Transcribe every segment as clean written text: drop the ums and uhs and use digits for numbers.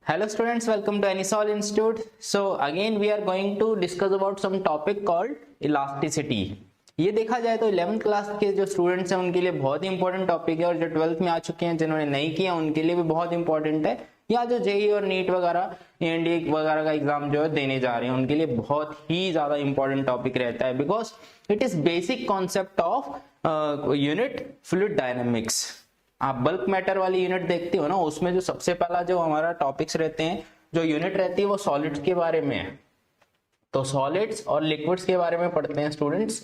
Hello students, welcome to Anisol Institute. So again we are going to discuss about some topic called elasticity. ये देखा जाए तो 11th class के जो students हैं उनके लिए बहुत ही इंपॉर्टेंट टॉपिक है और जो 12th में आ चुके हैं जिन्होंने नहीं किया उनके लिए भी बहुत इंपॉर्टेंट है। या जो जेई और नीट वगैरह एनडीए वगैरह का एग्जाम जो है देने जा रहे हैं उनके लिए बहुत ही ज्यादा इंपॉर्टेंट टॉपिक रहता है, because it is basic concept of unit fluid dynamics. आप बल्क मैटर वाली यूनिट देखते हो ना, उसमें जो सबसे पहला जो हमारा टॉपिक्स रहते हैं, जो यूनिट रहती है वो सॉलिड्स के बारे में है। तो सॉलिड्स और लिक्विड्स के बारे में पढ़ते हैं स्टूडेंट्स,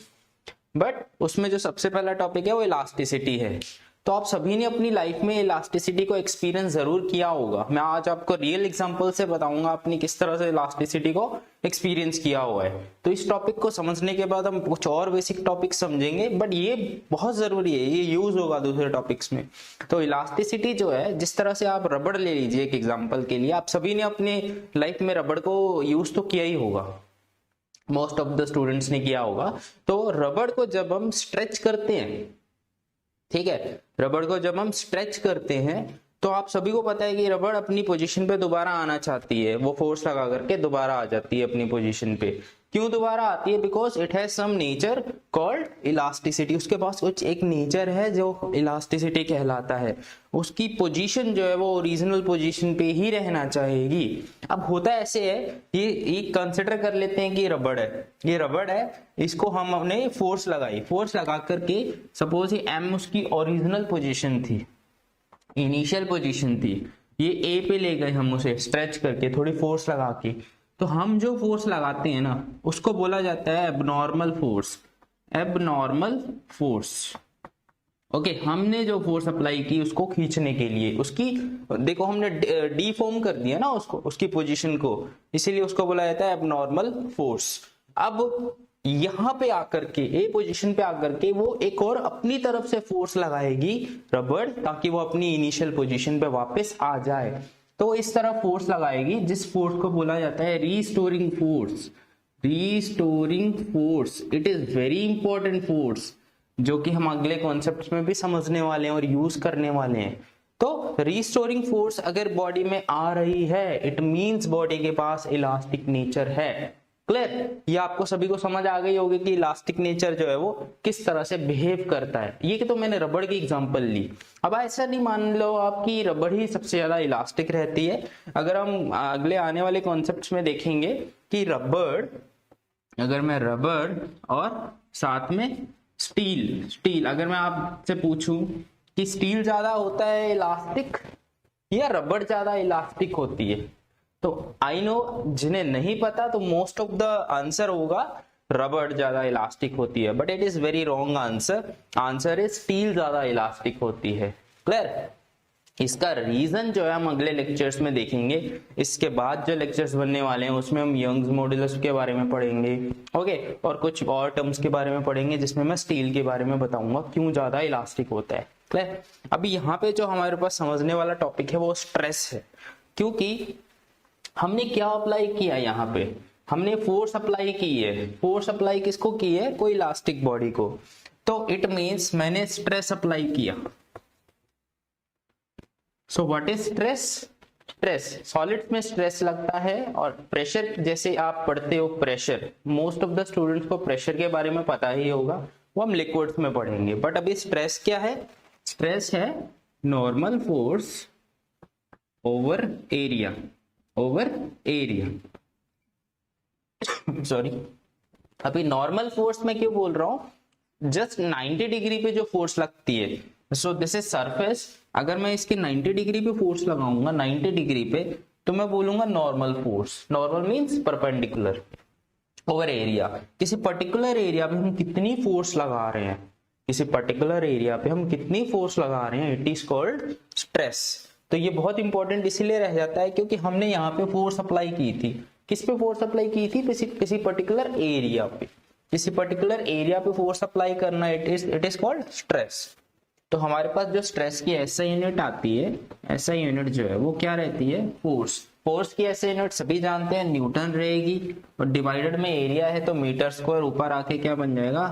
बट उसमें जो सबसे पहला टॉपिक है वो इलास्टिसिटी है। तो आप सभी ने अपनी लाइफ में इलास्टिसिटी को एक्सपीरियंस जरूर किया होगा। मैं आज आपको रियल एग्जांपल से बताऊंगा अपनी किस तरह से इलास्टिसिटी को एक्सपीरियंस किया हुआ है। तो इस टॉपिक को समझने के बाद हम कुछ और बेसिक टॉपिक समझेंगे, बट ये बहुत जरूरी है, ये यूज होगा दूसरे टॉपिक्स में। तो इलास्टिसिटी जो है, जिस तरह से आप रबड़ ले लीजिए एक एग्जाम्पल के लिए, आप सभी ने अपने लाइफ में रबड़ को यूज तो किया ही होगा, मोस्ट ऑफ द स्टूडेंट्स ने किया होगा। तो रबड़ को जब हम स्ट्रेच करते हैं, ठीक है, रबड़ को जब हम स्ट्रेच करते हैं तो आप सभी को पता है कि रबड़ अपनी पोजीशन पे दोबारा आना चाहती है, वो फोर्स लगा करके दोबारा आ जाती है अपनी पोजीशन पे। क्यों दोबारा आती है? Because it has some nature called elasticity. उसके पास कुछ एक नेचर है जो इलास्टिसिटी कहलाता है। उसकी पोजीशन जो है वो ओरिजिनल पोजीशन पे ही रहना चाहेगी। अब होता ऐसे है, ये कंसिडर कर लेते हैं कि रबड़ है, ये रबड़ है, इसको हम हमने फोर्स लगाई, फोर्स लगा करके सपोज ये एम उसकी ओरिजिनल पोजीशन थी, इनिशियल पोजीशन थी, ये ए पे ले गए हम उसे स्ट्रेच करके थोड़ी फोर्स लगा के। तो हम जो फोर्स लगाते हैं ना उसको बोला जाता है abnormal force, abnormal force. Okay, हमने जो फोर्स अप्लाई की उसको खींचने के लिए, उसकी देखो हमने डीफॉर्म कर दिया ना उसको, उसकी पोजीशन को, इसीलिए उसको बोला जाता है एबनॉर्मल फोर्स। अब यहां पे आकर के ए पोजीशन पे आकर के वो एक और अपनी तरफ से फोर्स लगाएगी रबड़, ताकि वो अपनी इनिशियल पोजीशन पे वापस आ जाए। तो इस तरह फोर्स लगाएगी जिस फोर्स को बोला जाता है restoring force. Restoring force, it is very important force, जो कि हम अगले कॉन्सेप्ट्स में भी समझने वाले हैं और यूज करने वाले हैं। तो रीस्टोरिंग फोर्स अगर बॉडी में आ रही है, इट मींस बॉडी के पास इलास्टिक नेचर है। क्लियर? ये आपको सभी को समझ आ गई होगी कि इलास्टिक नेचर जो है वो किस तरह से बिहेव करता है। ये कि तो मैंने रबड़ की एग्जांपल ली। अब ऐसा नहीं मान लो आप कि रबड़ ही सबसे ज्यादा इलास्टिक रहती है। अगर हम अगले आने वाले कॉन्सेप्ट्स में देखेंगे कि रबड़, अगर मैं रबड़ और साथ में स्टील अगर मैं आपसे पूछूं कि स्टील ज्यादा होता है इलास्टिक या रबड़ ज्यादा इलास्टिक होती है, तो आई नो जिन्हें नहीं पता तो मोस्ट ऑफ द आंसर होगा रबड़ ज्यादा इलास्टिक होती है, but it is very wrong answer. Answer is steel ज्यादा इलास्टिक होती है। क्लियर? इसका रीजन जो है हम अगले लेक्चर्स में देखेंगे। इसके बाद जो लेक्चर्स बनने वाले हैं उसमें हम यंग्स मॉडुलस के बारे में पढ़ेंगे, ओके, और कुछ और टर्म्स के बारे में पढ़ेंगे जिसमें मैं स्टील के बारे में बताऊंगा क्यों ज्यादा इलास्टिक होता है। क्लियर? अभी यहाँ पे जो हमारे पास समझने वाला टॉपिक है वो स्ट्रेस है, क्योंकि हमने क्या अप्लाई किया, यहाँ पे हमने फोर्स अप्लाई की है। फोर्स अप्लाई किसको की है? कोई इलास्टिक बॉडी को। तो इट मींस मैंने स्ट्रेस अप्लाई किया। So what is stress? Stress, solids में स्ट्रेस लगता है, और प्रेशर जैसे आप पढ़ते हो, pressure, most of the students को प्रेशर के बारे में पता ही होगा, वो हम लिक्विड्स में पढ़ेंगे। बट अभी स्ट्रेस क्या है? स्ट्रेस है normal force over area, over area. Sorry, अभी नॉर्मल फोर्स में क्यों बोल रहा हूं? जस्ट 90 डिग्री पे जो फोर्स लगती है, सो दिस इज सरफेस। अगर मैं इसके 90 डिग्री पे फोर्स लगाऊंगा, 90 डिग्री पे, तो मैं बोलूंगा normal force. Normal means perpendicular over area. किसी पर्टिकुलर एरिया पे हम कितनी फोर्स लगा रहे हैं, किसी पर्टिकुलर एरिया पे हम कितनी फोर्स लगा रहे हैं, इट इज कॉल्ड स्ट्रेस। तो ये बहुत इंपॉर्टेंट इसीलिए रह जाता है क्योंकि हमने यहाँ पे फोर्स अप्लाई की थी। किस पे फोर्स अप्लाई की थी? किसी पर्टिकुलर एरिया पे, किसी पर्टिकुलर एरिया पे फोर्स अप्लाई करना, इट इज कॉल्ड स्ट्रेस। तो हमारे पास जो स्ट्रेस की ऐसा यूनिट आती है, ऐसा यूनिट जो है वो क्या रहती है? फोर्स। फोर्स की ऐसे यूनिट सभी जानते हैं, न्यूटन रहेगी, और डिवाइडेड में एरिया है तो मीटर स्क्वायर ऊपर आके क्या बन जाएगा?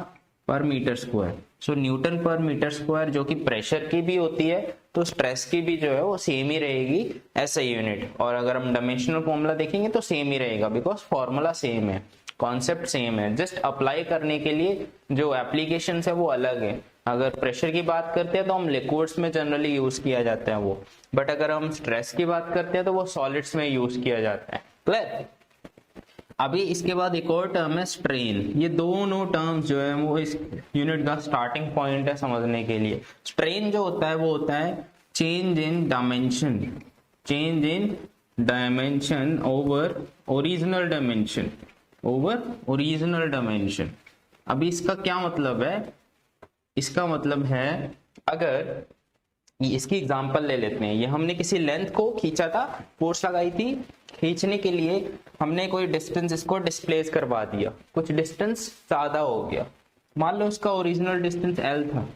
पर मीटर स्क्वायर। सो न्यूटन पर मीटर स्क्वायर जो कि प्रेशर की भी होती है तो स्ट्रेस की भी जो है वो सेम ही रहेगी ऐसा यूनिट। और अगर हम डायमेंशनल फॉर्मूला देखेंगे तो सेम ही रहेगा, बिकॉज फॉर्मूला सेम है, कॉन्सेप्ट सेम है, जस्ट अप्लाई करने के लिए जो एप्लीकेशन है वो अलग है। अगर प्रेशर की बात करते हैं तो हम लिक्विड्स में जनरली यूज किया जाता है वो, बट अगर हम स्ट्रेस की बात करते हैं तो वो सॉलिड्स में यूज किया जाता है। क्लियर? अभी इसके बाद एक और टर्म है स्ट्रेन। ये दोनों टर्म्स जो है वो इस यूनिट का स्टार्टिंग पॉइंट है समझने के लिए। स्ट्रेन जो होता है वो होता है change in dimension, change in dimension over original dimension, over original dimension. अभी इसका क्या मतलब है? इसका मतलब है, अगर इसकी एग्जांपल ले लेते हैं, ये हमने किसी लेंथ को खींचा था, फोर्स लगाई थी, खींचने के लिए हमने कोई डिस्टेंस इसको डिस्प्लेस करवा दिया, कुछ डिस्टेंस ज्यादा हो गया, मान लो उसका ओरिजिनल डिस्टेंस L था,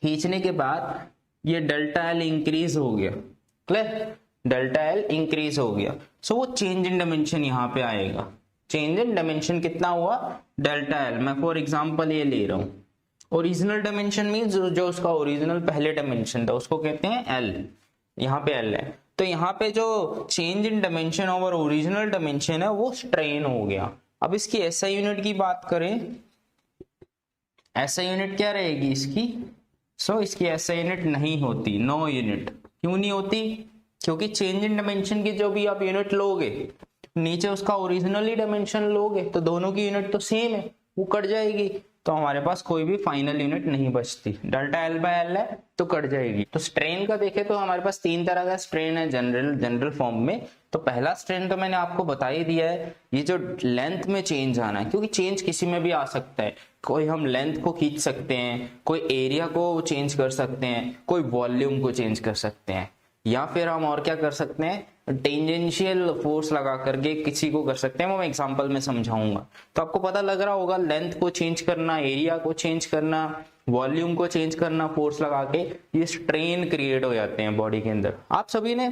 खींचने के बाद ये डेल्टा L इंक्रीज हो गया। क्लियर? डेल्टा L इंक्रीज हो गया, सो वो चेंज इन डायमेंशन यहाँ पे आएगा। चेंज इन डायमेंशन कितना हुआ? Delta L। मैं फॉर एग्जांपल ये ले रहा हूँ, ओरिजिनल डायमेंशन मींस जो उसका ओरिजिनल पहले डायमेंशन था उसको कहते हैं L, यहाँ पे L है। तो यहाँ पे जो change in dimension over original dimension है वो स्ट्रेन हो गया। अब इसकी SI यूनिट की बात करें, SI यूनिट क्या रहेगी इसकी? सो इसकी SI यूनिट नहीं होती, नो यूनिट। क्यों नहीं होती? क्योंकि चेंज इन डायमेंशन की जो भी आप यूनिट लोगे, नीचे उसका ओरिजिनली डायमेंशन लोगे तो दोनों की यूनिट तो सेम है, वो कट जाएगी, तो हमारे पास कोई भी फाइनल यूनिट नहीं बचती। डेल्टा L बाय L है तो कट जाएगी। तो स्ट्रेन का देखें तो हमारे पास तीन तरह का स्ट्रेन है जनरल फॉर्म में। तो पहला स्ट्रेन तो मैंने आपको बता ही दिया है, ये जो लेंथ में चेंज आना है, क्योंकि चेंज किसी में भी आ सकता है। कोई हम लेंथ को खींच सकते हैं, कोई एरिया को चेंज कर सकते हैं, कोई वॉल्यूम को चेंज कर सकते हैं, या फिर हम और क्या कर सकते हैं, टेंजेंशियल फोर्स लगा करके किसी को कर सकते हैं। वो मैं एग्जांपल में समझाऊंगा। तो आपको पता लग रहा होगा, लेंथ को चेंज करना, एरिया को चेंज करना, वॉल्यूम को चेंज करना, फोर्स लगा के ये स्ट्रेन क्रिएट हो जाते हैं बॉडी के अंदर। आप सभी ने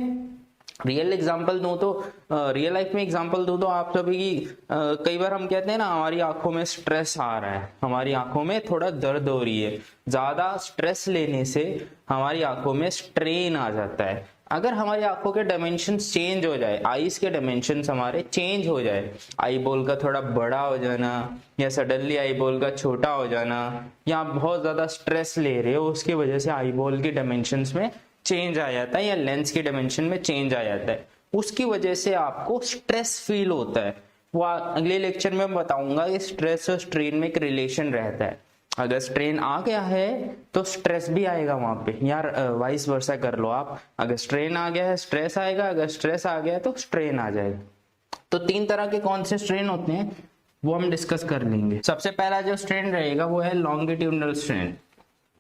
रियल एग्जांपल दूं तो रियल लाइफ में एग्जांपल दूं तो आप सभी की कई बार हम कहते हैं ना, हमारी आंखों में स्ट्रेस आ रहा है, हमारी आंखों में थोड़ा दर्द हो रही है, ज्यादा स्ट्रेस लेने से हमारी आंखों में स्ट्रेन आ जाता है। अगर हमारी आंखों के डायमेंशन चेंज हो जाए, आईज के डायमेंशन हमारे चेंज हो जाए, आई बॉल का थोड़ा बड़ा हो जाना या सडनली आई बॉल का छोटा हो जाना, या आप बहुत ज्यादा स्ट्रेस ले रहे हो उसकी वजह से आई बॉल की डायमेंशंस में चेंज आ जाता है या लेंस की डायमेंशन में चेंज आ जाता है, उसकी वजह से आपको स्ट्रेस फील होता है। वो अगले लेक्चर में बताऊंगा कि स्ट्रेस और स्ट्रेन में एक रिलेशन रहता है। अगर स्ट्रेन आ गया है तो स्ट्रेस भी आएगा वहां पे, यार वाइस वर्सा कर लो आप, अगर स्ट्रेन आ गया है स्ट्रेस आएगा, अगर स्ट्रेस आ गया है तो स्ट्रेन आ जाएगा। तो तीन तरह के कौन से स्ट्रेन होते हैं वो हम डिस्कस कर लेंगे। सबसे पहला जो स्ट्रेन रहेगा वो है लॉन्गिट्यूडनल स्ट्रेन।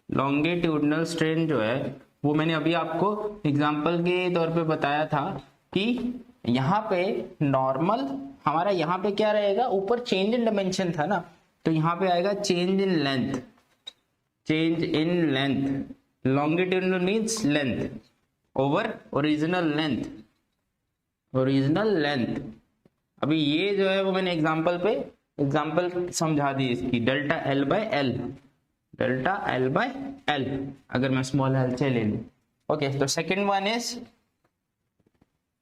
लॉन्गिट्यूडनल स्ट्रेन जो है वो मैंने अभी आपको एग्जांपल के तौर पे बताया था कि यहाँ पे नॉर्मल हमारा यहाँ पे क्या रहेगा, ऊपर चेंज इन डायमेंशन था ना, तो यहाँ पे आएगा change in length, change in length, longitudinal means length over original length, original length. अभी ये जो है वो मैंने एग्जांपल समझा दी इसकी, delta L by L, delta L by L अगर मैं स्मॉल L से ले लूं। ओके, तो सेकंड वन इज,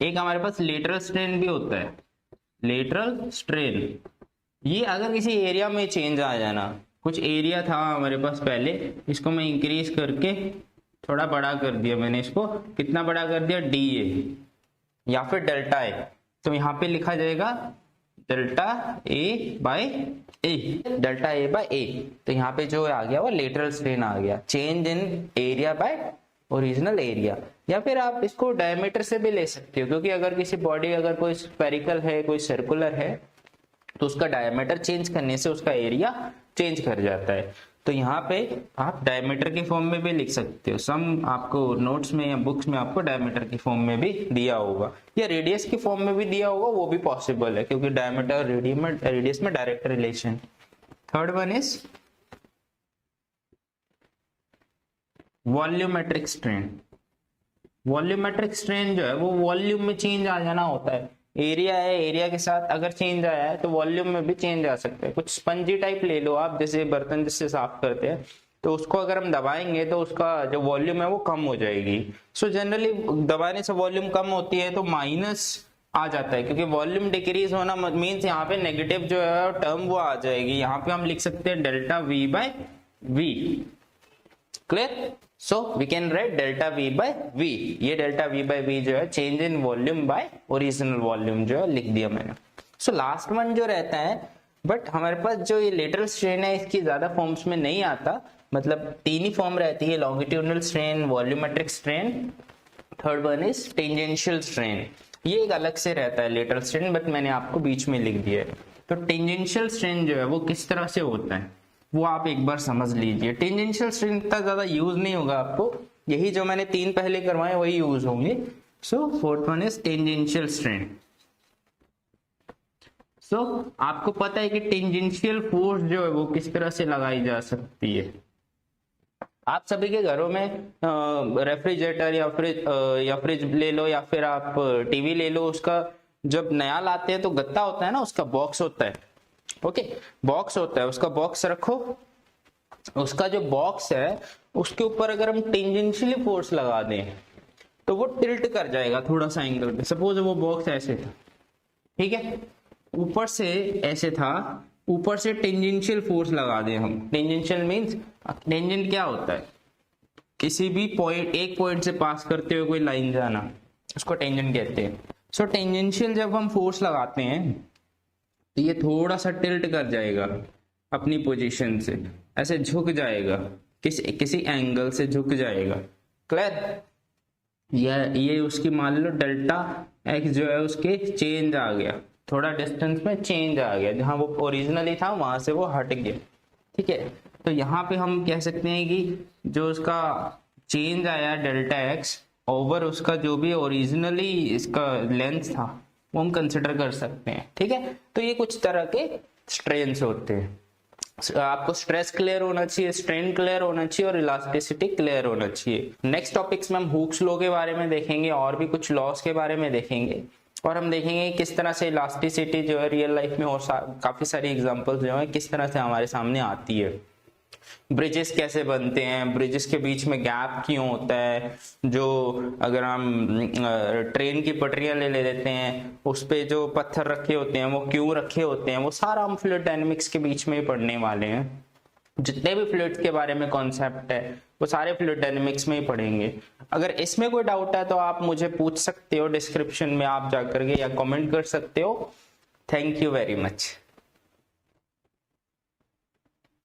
एक हमारे पास लेटरल स्ट्रेन भी होता है, लेटरल स्ट्रेन। ये अगर किसी एरिया में चेंज आ जाना, कुछ एरिया था हमारे पास पहले, इसको मैं इंक्रीज करके थोड़ा बड़ा कर दिया, मैंने इसको कितना बड़ा कर दिया, DA या फिर डेल्टा A, तो यहाँ पे लिखा जाएगा delta A by A, delta A by A। तो यहाँ पे जो आ गया वो लेटरल स्ट्रेन आ गया, change in area bye original area. या फिर आप इसको डायमीटर से भी ले सकते हो, क्योंकि अगर किसी बॉडी अगर कोई स्फेरिकल है, कोई सर्कुलर है, तो उसका डायमीटर चेंज करने से उसका एरिया चेंज कर जाता है। तो यहाँ पे आप डायमीटर के फॉर्म में भी लिख सकते हो, सम आपको नोट्स में या बुक्स में आपको डायमीटर के फॉर्म में भी दिया होगा, या रेडियस के फॉर्म में भी दिया होगा, वो भी पॉसिबल है, क्योंकि डायमीटर और रेडियस में direct relation. Third one is volumetric strain. Volumetric strain जो है वो वॉल्यूम में चेंज आ जाना होता है। एरिया है, एरिया के साथ अगर चेंज आया है तो वॉल्यूम में भी चेंज आ सकता है। कुछ स्पंजी टाइप ले लो आप, जैसे बर्तन जिससे साफ करते हैं, तो उसको अगर हम दबाएंगे तो उसका जो वॉल्यूम है वो कम हो जाएगी। सो जनरली दबाने से वॉल्यूम कम होती है तो माइनस आ जाता है, क्योंकि वॉल्यूम डिक्रीज होना मीन्स यहाँ पे नेगेटिव जो है टर्म वो आ जाएगी। यहाँ पे हम लिख सकते हैं delta V by V. Clear? So we can write delta V by V. ये डेल्टा वी बाय वी जो है change in volume by original volume जो है लिख दिया मैंने। सो लास्ट वन जो रहता है, बट हमारे पास जो ये लेटरल स्ट्रेन है इसकी ज्यादा फॉर्म्स में नहीं आता, मतलब 3 ही फॉर्म रहती है, longitudinal strain, volumetric strain, third one is tangential strain. ये एक अलग से रहता है लेटरल स्ट्रेन, बट मैंने आपको बीच में लिख दिया है। तो टेंजेंशियल स्ट्रेन जो है वो किस तरह से होता है वो आप एक बार समझ लीजिए। टेंजेंशियल स्ट्रेन इतना ज्यादा यूज नहीं होगा आपको, यही जो मैंने 3 पहले करवाए वही यूज होंगे। So fourth one is tangential strain. So आपको पता है कि टेंजेंशियल फोर्स जो है वो किस तरह से लगाई जा सकती है। आप सभी के घरों में रेफ्रिजरेटर या फ्रिज ले लो या फिर आप टीवी ले लो, उसका जब नया लाते हैं तो गत्ता होता है ना, उसका बॉक्स होता है, ओके बॉक्स होता है, उसका बॉक्स रखो, उसका जो बॉक्स है उसके ऊपर अगर हम टेंजेंशियली फोर्स लगा दें तो वो टिल्ट कर जाएगा थोड़ा सा एंगल पे। सपोज वो बॉक्स ऐसे था, ठीक है, ऊपर से ऐसे था, ऊपर से टेंजेंशियल फोर्स लगा दें हम। टेंजेंशियल मींस, टेंजेंट क्या होता है, किसी भी पॉइंट, एक पॉइंट से पास करते हुए कोई लाइन जाना, उसको टेंजेंट कहते हैं। सो टेंजेंशियल जब हम फोर्स लगाते हैं तो ये थोड़ा सा टिल्ट कर जाएगा अपनी पोजीशन से, ऐसे झुक जाएगा, किसी एंगल से झुक जाएगा। क्लियर? ये उसकी मान लो डेल्टा एक्स जो है उसके चेंज आ गया, थोड़ा डिस्टेंस में चेंज आ गया, जहां वो ओरिजिनली था वहां से वो हट गया, ठीक है। तो यहाँ पे हम कह सकते हैं कि जो उसका चेंज आया डेल्टा एक्स ओवर उसका जो भी ओरिजिनली इसका लेंथ था वो हम कंसिडर कर सकते हैं, ठीक है। तो ये कुछ तरह के स्ट्रेन्स होते हैं। आपको स्ट्रेस क्लियर होना चाहिए, स्ट्रेन क्लियर होना चाहिए और इलास्टिसिटी क्लियर होना चाहिए। नेक्स्ट टॉपिक्स में हम हुक्स लॉ के बारे में देखेंगे और भी कुछ लॉस के बारे में देखेंगे, और हम देखेंगे किस तरह से इलास्टिसिटी जो है रियल लाइफ में और काफी सारी एग्जांपल्स जो है किस तरह से हमारे सामने आती है। ब्रिजेस कैसे बनते हैं, ब्रिजेस के बीच में गैप क्यों होता है, जो अगर हम ट्रेन की पटरियां ले लेते हैं उस पे जो पत्थर रखे होते हैं वो क्यों रखे होते हैं, वो सारा हम फ्लूइड डायनेमिक्स के बीच में ही पढ़ने वाले हैं। जितने भी फ्लूइड्स के बारे में कॉन्सेप्ट है वो सारे फ्लूइड डायनेमिक्स में ही पढ़ेंगे। अगर इसमें कोई डाउट है तो आप मुझे पूछ सकते हो, डिस्क्रिप्शन में आप जाकर के या कमेंट कर सकते हो। Thank you very much.